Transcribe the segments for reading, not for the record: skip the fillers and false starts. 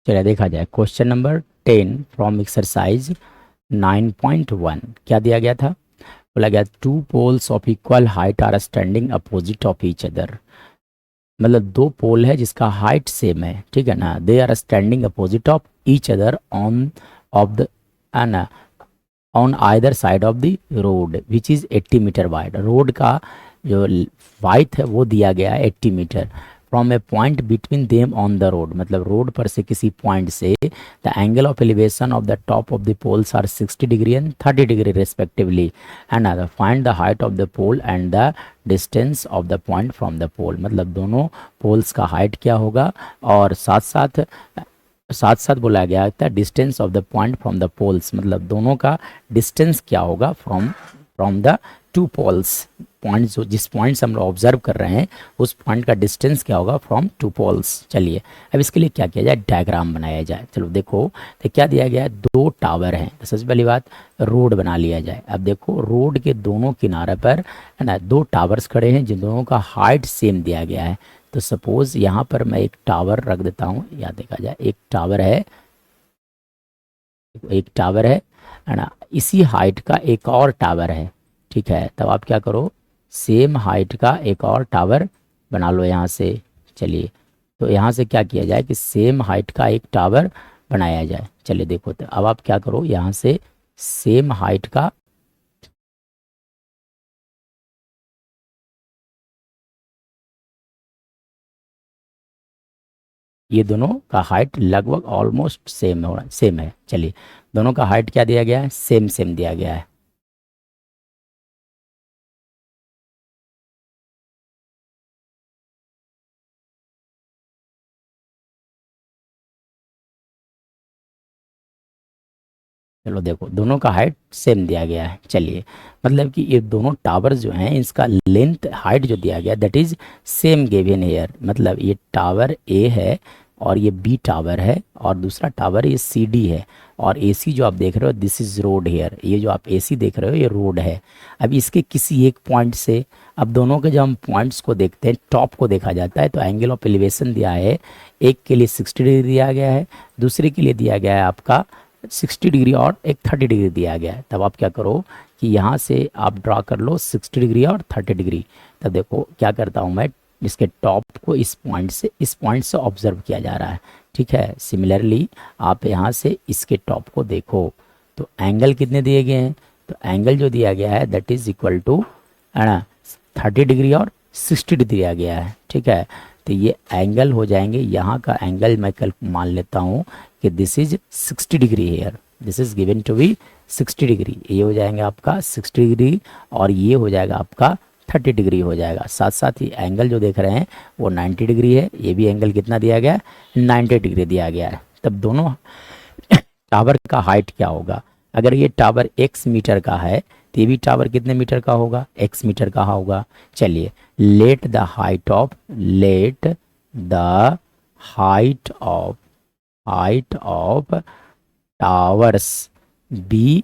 चलिए देखा जाए क्वेश्चन नंबर 10 फ्रॉम एक्सरसाइज 9.1। क्या दिया गया था? बोला गया two poles of equal height are standing opposite of each other. मतलब दो पोल है जिसका हाइट सेम है, ठीक है ना। They are standing opposite of each other on of the ना on either side of the road which is 80 metre wide. Road का जो वाइड है वो दिया गया है 80 metre. From a point between them on the road, मतलब road पर से किसी पॉइंट से the angle of elevation of the top of the poles are 60 degree and 30 degree respectively and find the height of the pole and the distance of the point from the pole. मतलब दोनों poles का height क्या होगा और साथ साथ बोला गया था distance of the point from the poles, मतलब दोनों का डिस्टेंस क्या होगा from the two poles. Point जो जिस पॉइंट से हम लोग ऑब्जर्व कर रहे हैं उस पॉइंट का डिस्टेंस क्या होगा फ्रॉम टू पोल्स। चलिए अब इसके लिए क्या किया जाए, डायग्राम बनाया जाए। चलो देखो तो क्या दिया गया है, दो टावर हैं। तो सबसे पहली बात रोड बना लिया जाए। अब देखो रोड के दोनों किनारे पर है ना दो टावर्स खड़े हैं जिन दोनों का हाइट सेम दिया गया है। तो सपोज यहाँ पर मैं एक टावर रख देता हूँ, या देखा जाए एक टावर है ना। इसी हाइट का एक और टावर है, ठीक है। तब आप क्या करो, सेम हाइट का एक और टावर बना लो यहाँ से। चलिए तो यहाँ से क्या किया जाए कि सेम हाइट का एक टावर बनाया जाए। चलिए देखो तो अब आप क्या करो, यहाँ से सेम हाइट का ये दोनों का हाइट लगभग ऑलमोस्ट सेम है। चलिए दोनों का हाइट क्या दिया गया है, सेम सेम दिया गया है। चलो देखो दोनों का हाइट सेम दिया गया है। चलिए मतलब कि ये दोनों टावर जो हैं इसका लेंथ हाइट जो दिया गया that is same given here. मतलब ये टावर ए है और ये बी टावर है और दूसरा टावर ये सी डी है और ए सी जो आप देख रहे हो दिस इज रोड हेयर। ये जो आप ए सी देख रहे हो ये रोड है। अब इसके किसी एक पॉइंट से, अब दोनों के जब हम पॉइंट्स को देखते हैं टॉप को देखा जाता है तो एंगल ऑफ एलिवेशन दिया है, एक के लिए 60 डिग्री दिया गया है, दूसरे के लिए दिया गया है आपका 60 डिग्री और एक 30 डिग्री दिया गया है। तब आप क्या करो कि यहाँ से आप ड्रा कर लो 60 डिग्री और 30 डिग्री। तब देखो क्या करता हूँ मैं, इसके टॉप को इस पॉइंट से ऑब्जर्व किया जा रहा है, ठीक है। सिमिलरली आप यहाँ से इसके टॉप को देखो तो एंगल कितने दिए गए हैं, तो एंगल जो दिया गया है दैट इज इक्वल टू है ना 30 डिग्री और 60 डिग्री दिया गया है, ठीक है। तो ये एंगल हो जाएंगे, यहाँ का एंगल मैं कल मान लेता हूँ कि this is 60 degree here, this is given to be 60 degree. ये हो जाएगा आपका 60 डिग्री और ये हो जाएगा आपका 30 डिग्री हो जाएगा। साथ साथ ही एंगल जो देख रहे हैं वो 90 डिग्री है, ये भी एंगल कितना दिया गया है 90 डिग्री दिया गया है। तब दोनों टावर का हाइट क्या होगा, अगर ये टावर x मीटर का है तो ये भी टावर कितने मीटर का होगा, x मीटर का होगा। चलिए let the height of towers be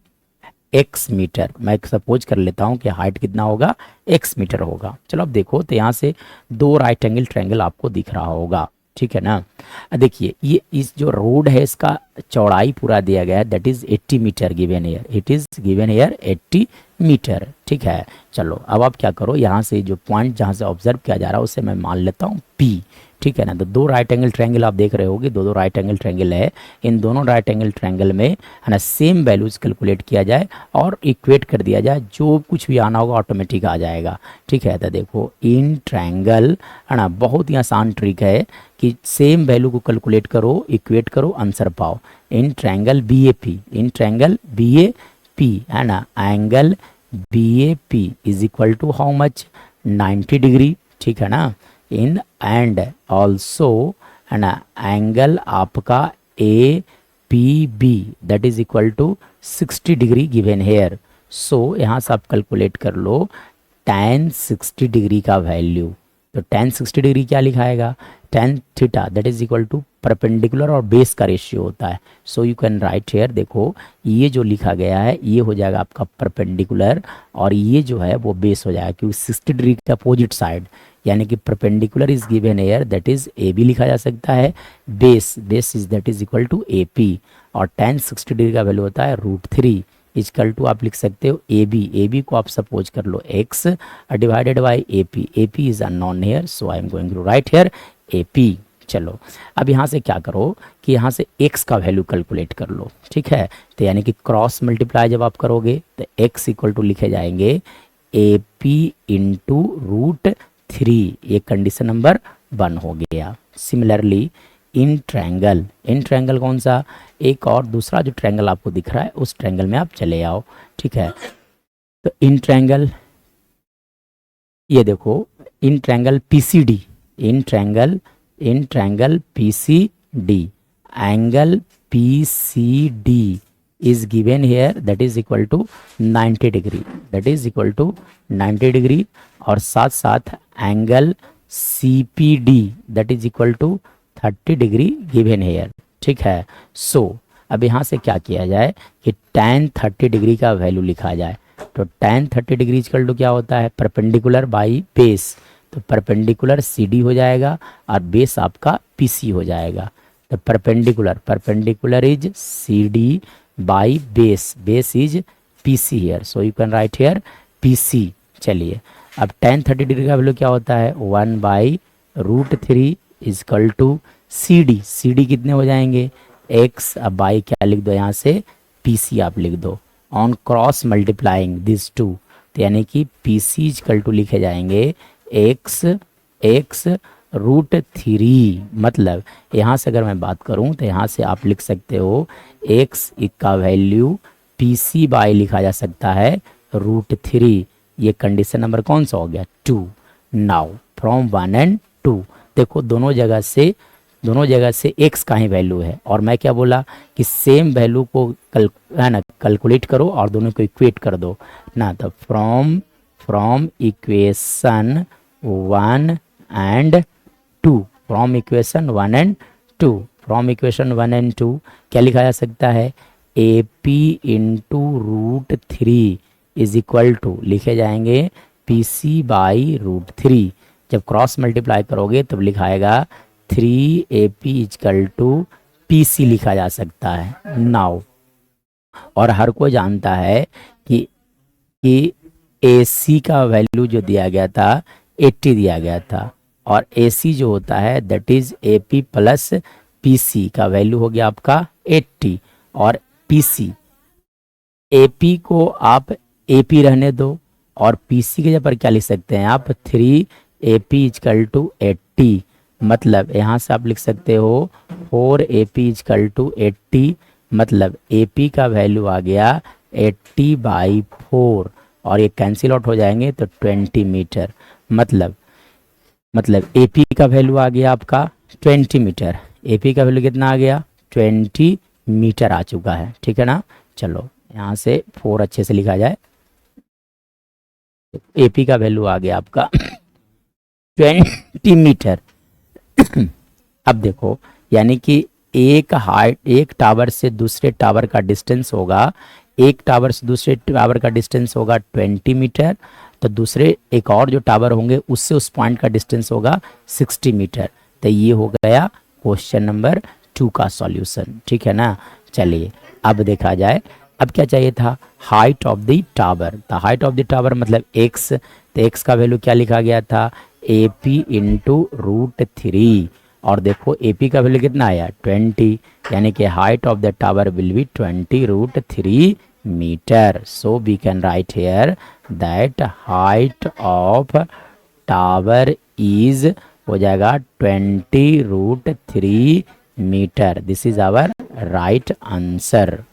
x metre. मैं सपोज कर लेता हूँ कि हाइट कितना होगा x मीटर होगा। चलो अब देखो तो यहाँ से दो राइट एंगल ट्रायंगल आपको दिख रहा होगा, ठीक है ना। देखिए ये इस जो रोड है इसका चौड़ाई पूरा दिया गया है that is 80 metre given here, it is given here 80 metre, ठीक है। चलो अब आप क्या करो, यहाँ से जो पॉइंट जहाँ से ऑब्जर्व किया जा रहा है उसे मैं मान लेता हूँ P, ठीक है ना। तो दो राइट एंगल ट्रायंगल आप देख रहे होगे, दो राइट एंगल ट्रायंगल है। इन दोनों राइट एंगल ट्रायंगल में है ना सेम वैल्यूज कैलकुलेट किया जाए और इक्वेट कर दिया जाए, जो कुछ भी आना होगा ऑटोमेटिक आ जाएगा, ठीक है। तो देखो इन ट्रायंगल है ना बहुत ही आसान ट्रिक है कि सेम वैल्यू को कैलकुलेट करो, इक्वेट करो, आंसर पाओ। In triangle B A P है ना, angle B A P is equal to how much 90 degree, ठीक है ना। इन एंड ऑल्सो है ना एंगल आपका A P B that is equal to 60 degree given here. So यहाँ से आप कैलकुलेट कर लो tan 60 डिग्री का वैल्यू। तो tan 60 डिग्री क्या लिखाएगा, tan theta that is equal to perpendicular और बेस का रेशियो होता है। So you can write here, देखो ये जो लिखा गया है ये हो जाएगा आपका परपेंडिकुलर और ये जो है वो बेस हो जाएगा, क्योंकि 60 डिग्री का अपोजिट साइड यानी कि perpendicular is given here, that is A B लिखा जा सकता है, base base is that is equal to A P, और tan 60 डिग्री का वैल्यू होता है √3 इजकल टू आप लिख सकते हो ए बी को आप सपोज कर लो x divided by A P is unknown here, so I am going to write here A P. चलो अब यहाँ से क्या करो कि यहाँ से x का वैल्यू कैलकुलेट कर लो, ठीक है। तो यानी कि क्रॉस मल्टीप्लाई जब आप करोगे तो x इक्वल टू लिखे जाएंगे ए पी इंटू √3, ये कंडीशन नंबर 1 हो गया। सिमिलरली इन ट्रायंगल कौन सा, एक और दूसरा जो ट्रायंगल आपको दिख रहा है उस ट्रायंगल में आप चले आओ, ठीक है। तो इन ट्रायंगल ये देखो, in triangle PCD, in triangle PCD, angle PCD is given here that is equal to 90 degree, that is equal to 90 degree, और साथ साथ angle CPD that is equal to 30 degree given here, ठीक है। सो अब यहाँ से क्या किया जाए कि tan 30 डिग्री का वैल्यू लिखा जाए, तो tan 30 डिग्री इक्वल टू क्या होता है, परपेंडिकुलर बाई बेस, तो परपेंडिकुलर CD हो जाएगा और बेस आपका PC हो जाएगा। तो perpendicular is CD by base is PC here, so you can write here PC। चलिए अब tan 30 डिग्री का वैल्यू क्या होता है, 1/√3 इजकल टू CD कितने हो जाएंगे x, अब बाई क्या लिख दो यहाँ से PC आप लिख दो, on cross multiplying this two, तो यानी कि PC इजकल टू लिखे जाएंगे x √3, मतलब यहाँ से अगर मैं बात करूँ तो यहाँ से आप लिख सकते हो x का वैल्यू PC बाई लिखा जा सकता है √3, ये कंडीशन नंबर कौन सा हो गया 2। नाउ फ्रॉम 1 and 2 देखो दोनों जगह से x का ही वैल्यू है, और मैं क्या बोला कि सेम वैल्यू को कैलकुलेट करो और दोनों को इक्वेट कर दो ना, तो from equation 1 and 2, from equation 1 and 2 क्या लिखा जा सकता है, A P into √3 is equal to लिखे जाएंगे PC बाई √3, जब क्रॉस मल्टीप्लाई करोगे तब लिखाएगा 3AP इजकल टू PC लिखा जा सकता है। नाउ और हर कोई जानता है कि AC का वैल्यू जो दिया गया था 80 दिया गया था, और AC जो होता है that is AP plus PC का वैल्यू हो गया आपका 80, और PC AP को आप AP रहने दो और PC के जगह पर क्या लिख सकते हैं आप 3AP इजकल टू 80, मतलब यहाँ से आप लिख सकते हो 4AP इजकल टू 80, मतलब AP का वैल्यू आ गया 80/4, और ये कैंसिल आउट हो जाएंगे तो 20 मीटर, मतलब AP का वैल्यू आ गया आपका 20 मीटर, AP का वैल्यू कितना आ गया 20 मीटर आ चुका है, ठीक है ना। चलो यहाँ से 4 अच्छे से लिखा जाए, AP का वैल्यू आ गया आपका 20 मीटर। अब देखो यानी कि एक टावर से दूसरे टावर का डिस्टेंस होगा, एक टावर से दूसरे टावर का डिस्टेंस होगा 20 मीटर, तो दूसरे एक और जो टावर होंगे उससे उस पॉइंट का डिस्टेंस होगा 60 मीटर। तो ये हो गया क्वेश्चन नंबर 2 का सॉल्यूशन, ठीक है ना। चलिए अब देखा जाए, अब क्या चाहिए था, हाइट ऑफ द टावर। तो हाइट ऑफ द टावर मतलब x, तो x का वैल्यू क्या लिखा गया था AP इंटू √3, और देखो AP का वैल्यू कितना आया 20, यानी कि height of the tower will be 20√3 metre. So we can write here that height of tower is हो जाएगा 20√3 metre. This is our right answer.